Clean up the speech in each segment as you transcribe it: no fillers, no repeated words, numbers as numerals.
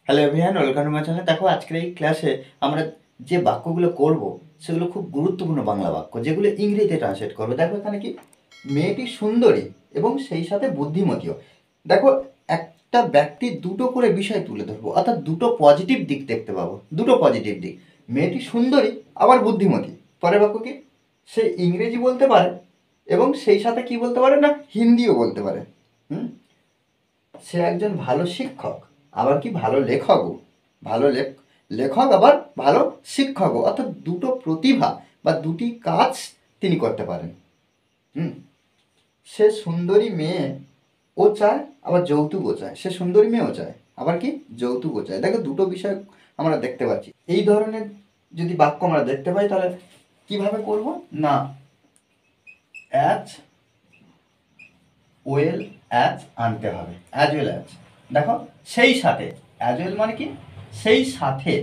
Hello everyone, welcome to my channel. দেখো আজকের এই ক্লাসে আমরা যে বাক্যগুলো করব সেগুলো খুব গুরুত্বপূর্ণ বাংলা বাক্য, যেগুলো ইংরেজিতে ট্রান্সলেট করবে। দেখো এখানে কি, মেয়েটি সুন্দরী এবং সেই সাথে বুদ্ধিমতীও। দেখো, একটা ব্যক্তির দুটো করে বিষয় তুলে ধরবো, অর্থাৎ দুটো পজিটিভ দিক দেখতে পাবো, দুটো পজিটিভ দিক। মেয়েটি সুন্দরী আবার বুদ্ধিমতী। পরের বাক্য কি, সে ইংরেজি বলতে পারে এবং সেই সাথে কি বলতে পারে না, হিন্দিও বলতে পারে। হুম, সে একজন ভালো শিক্ষক, আবার কি ভালো লেখকও। ভালো লেখক আবার ভালো শিক্ষকও, অর্থাৎ দুটো প্রতিভা বা দুটি কাজ তিনি করতে পারেন। হুম, সে সুন্দরী মেয়ে ও চায়, আবার যৌতুকও চায়। সে সুন্দরী মেয়েও চায়, আবার কি যৌতুকও চায়। দেখো, দুটো বিষয় আমরা দেখতে পাচ্ছি। এই ধরনের যদি বাক্য আমরা দেখতে পাই তাহলে কিভাবে করব না, অ্যাজ ওয়েল অ্যাজ আনতে হবে। অ্যাজ ওয়েল অ্যাজ, দেখো সেই সাথে, অ্যাজ ওয়েল মানে কি সেই সাথে,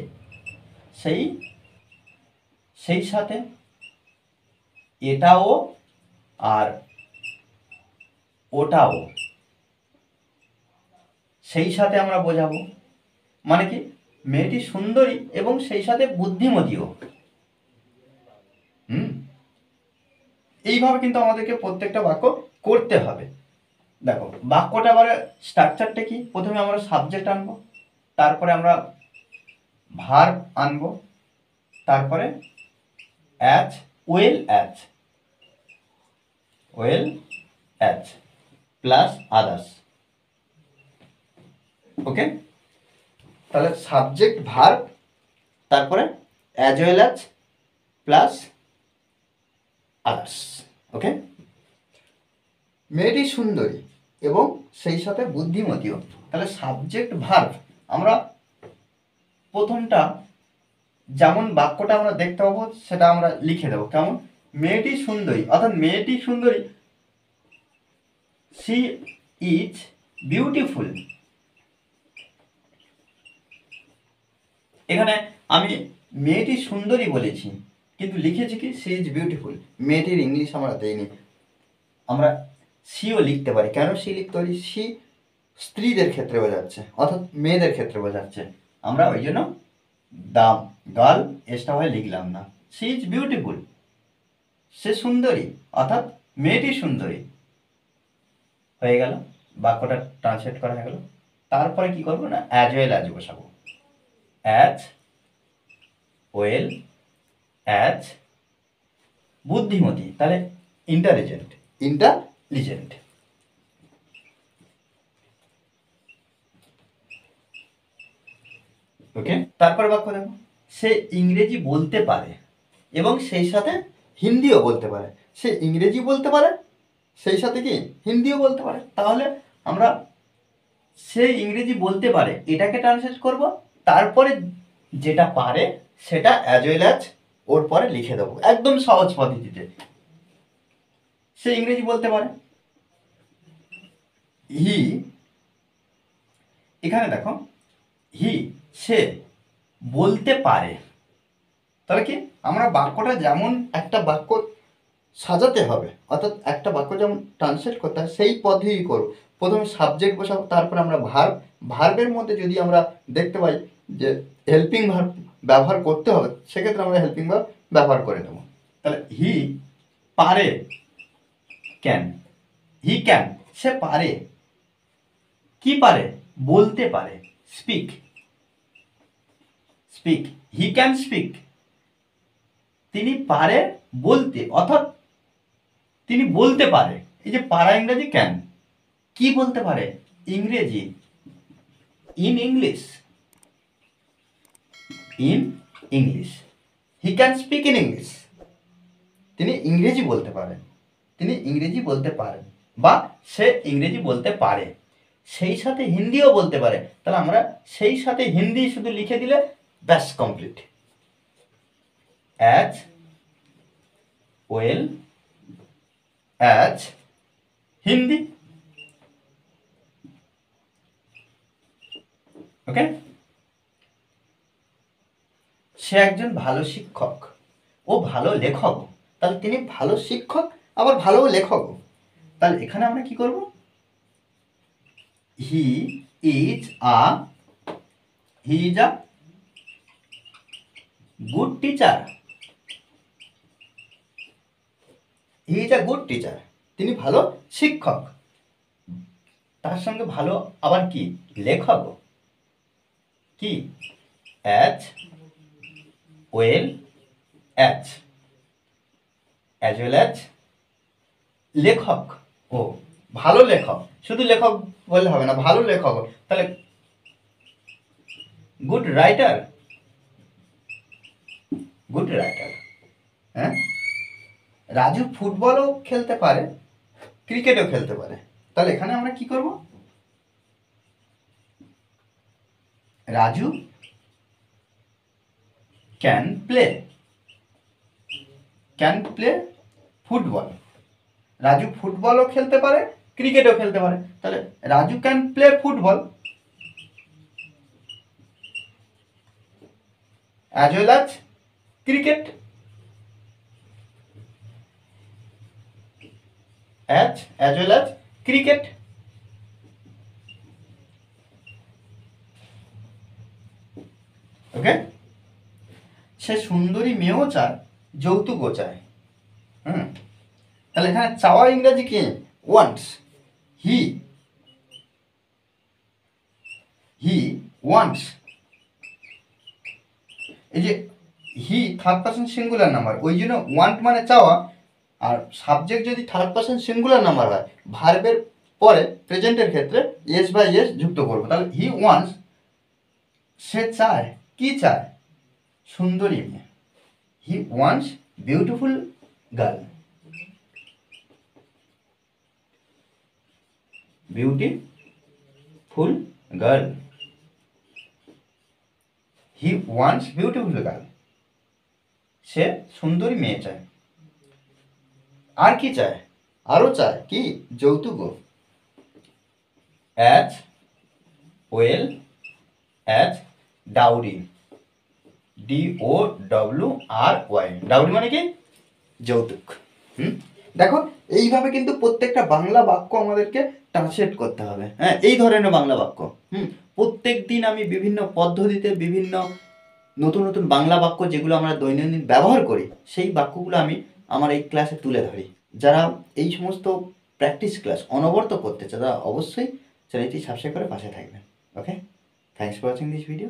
সেই সেই সাথে এটাও আর ওটাও সেই সাথে আমরা বোঝাবো। মানে কি, মেয়েটি সুন্দরী এবং সেই সাথে বুদ্ধিমতীও। হুম, এইভাবে কিন্তু আমাদেরকে প্রত্যেকটা বাক্য করতে হবে। দেখো বাক্যটা আবার স্ট্রাকচারটা কি, প্রথমে আমরা সাবজেক্ট আনবো, তারপরে আমরা ভার্ব আনবো, তারপরে as well as, well as plus others. Okay, তাহলে সাবজেক্ট ভার্ব, তারপরে as well as plus others. Okay, মেয়েটি সুন্দরী এবং সেই সাথে বুদ্ধিমতীও। তাহলে সাবজেক্ট ভার্ব আমরা প্রথমটা যেমন বাক্যটা আমরা দেখতে পাবো সেটা আমরা লিখে দেবো। কেমন, মেয়েটি সুন্দরী, অর্থাৎ মেয়েটি সুন্দরী, সি ইজ বিউটিফুল। এখানে আমি মেয়েটি সুন্দরী বলেছি, কিন্তু লিখেছি কি সি ইজ বিউটিফুল। মেয়েটির ইংলিশ আমরা দেইনি, আমরা সিও লিখতে পারি। কেন সি লিখতে পারি, সি স্ত্রীদের ক্ষেত্রে বোঝাচ্ছে, অর্থাৎ মেয়েদের ক্ষেত্রে বোঝাচ্ছে। আমরা ওই জন্য দা গার্ল এসটা হয়ে লিখলাম না। সি ইজ বিউটিফুল, সে সুন্দরী, অর্থাৎ মেয়েটি সুন্দরী। হয়ে গেল, বাক্যটা ট্রান্সলেট করা হয়ে গেল। তারপরে কি করবো না, অ্যাজ ওয়েল অ্যাজ বসাবো। অ্যাজ ওয়েল অ্যাজ বুদ্ধিমতী, তাহলে ইন্টেলিজেন্ট, ইন্টেলিজেন্ট। ওকে, তারপর বাক্য দেখো, সে ইংরেজি বলতে পারে এবং সেই সাথে হিন্দিও বলতে পারে। সে ইংরেজি বলতে পারে, সেই সাথে কি হিন্দিও বলতে পারে। তাহলে আমরা সে ইংরেজি বলতে পারে এটাকে ট্রান্সলেট করব, তারপরে যেটা পারে সেটা অ্যাজ ওয়েল অ্যাজ ওর পরে লিখে দেবো, একদম সহজ পদ্ধতিতে। সে ইংরেজি বলতে পারে, হি, এখানে দেখো হি, সে বলতে পারে। তাহলে কি, আমরা বাক্যটা যেমন একটা বাক্য সাজাতে হবে, অর্থাৎ একটা বাক্য যেমন ট্রান্সলেট করতে হয় সেই পদ্ধতি করব। প্রথমে সাবজেক্ট বসাবো, তারপরে আমরা ভার্ব। ভার্বের মধ্যে যদি আমরা দেখতে পাই যে হেল্পিং ভার্ব ব্যবহার করতে হবে, সেক্ষেত্রে আমরা হেল্পিং ভার্ব ব্যবহার করে দেবো। তাহলে হি পারে, ক্যান, হি ক্যান, সে পারে, কি পারে, বলতে পারে, speak, speak, he can speak, তিনি পারে বলতে, অর্থাৎ তিনি বলতে পারে। এই যে পারা ইংরেজি ক্যান, কি বলতে পারে, ইংরেজি, in English, in English, he can speak in English, তিনি ইংরেজি বলতে পারেন, তিনি ইংরেজি বলতে পারেন বা সে ইংরেজি বলতে পারে, সেই সাথে হিন্দিও বলতে পারে। তাহলে আমরা সেই সাথে হিন্দি শুধু লিখে দিলে ব্যাস complete. As well as Hindi. Okay, সে একজন ভালো শিক্ষক ও ভালো লেখক। তাহলে তিনি ভালো শিক্ষক আবার ভালো লেখক। তাহলে এখানে আমরা কি করব, he is a he is a good teacher. He is a good teacher, তিনি ভালো শিক্ষক। তার সঙ্গে ভালো আবার কি লেখক, কি as well as, as well as লেখক। ও ভালো লেখক, শুধু লেখক বললে হবে না, ভালো লেখক, তাহলে গুড রাইটার, গুড রাইটার। হ্যাঁ, রাজু ফুটবলও খেলতে পারে, ক্রিকেটও খেলতে পারে, তাহলে এখানে আমরা কি করব, Raju can play, can play football. Raju ফুটবলও খেলতে পারে, ক্রিকেটও খেলতে পারে, তাহলে Raju can play football as well as cricket, as well as cricket. Okay, সে সুন্দরী মেয়েও চায়, যৌতুকও চায়। তাহলে এখানে চাওয়া ইংরেজি কি, ওয়ান্টস। হি ওয়ান্টস, এই যে he third person singular number, ওই জন্য ওয়ান্ট মানে চাওয়া, আর সাবজেক্ট যদি থার্ড পার্সন সিঙ্গুলার নাম্বার হয়, ভার্বের পরে প্রেজেন্টের ক্ষেত্রে এস বাই এস যুক্ত করবো। তাহলে হি ওয়ান্টস, সে চায়, কি চায়, সুন্দরী মেয়ে। He wants beautiful girl, beautiful girl. He wants beautiful girl, সে সুন্দরী মেয়ে চায়। আর কি চায়, আরও চায় কি, যৌতুক। As well as dowry, DOWRY, dowry মানে কি, যৌতুক। দেখো এইভাবে কিন্তু প্রত্যেকটা বাংলা বাক্য আমাদেরকে ট্রান্সলেট করতে হবে। হ্যাঁ, এই ধরনের বাংলা বাক্য প্রত্যেক দিন আমি বিভিন্ন পদ্ধতিতে বিভিন্ন নতুন নতুন বাংলা বাক্য যেগুলো আমরা দৈনন্দিন ব্যবহার করি, সেই বাক্যগুলো আমি আমার এই ক্লাসে তুলে ধরি। যারা এই সমস্ত প্র্যাকটিস ক্লাস অনবরত করতে চায় তারা অবশ্যই চ্যানেলটি সাবস্ক্রাইব করে পাশে থাকবেন। Okay, thanks for watching this video.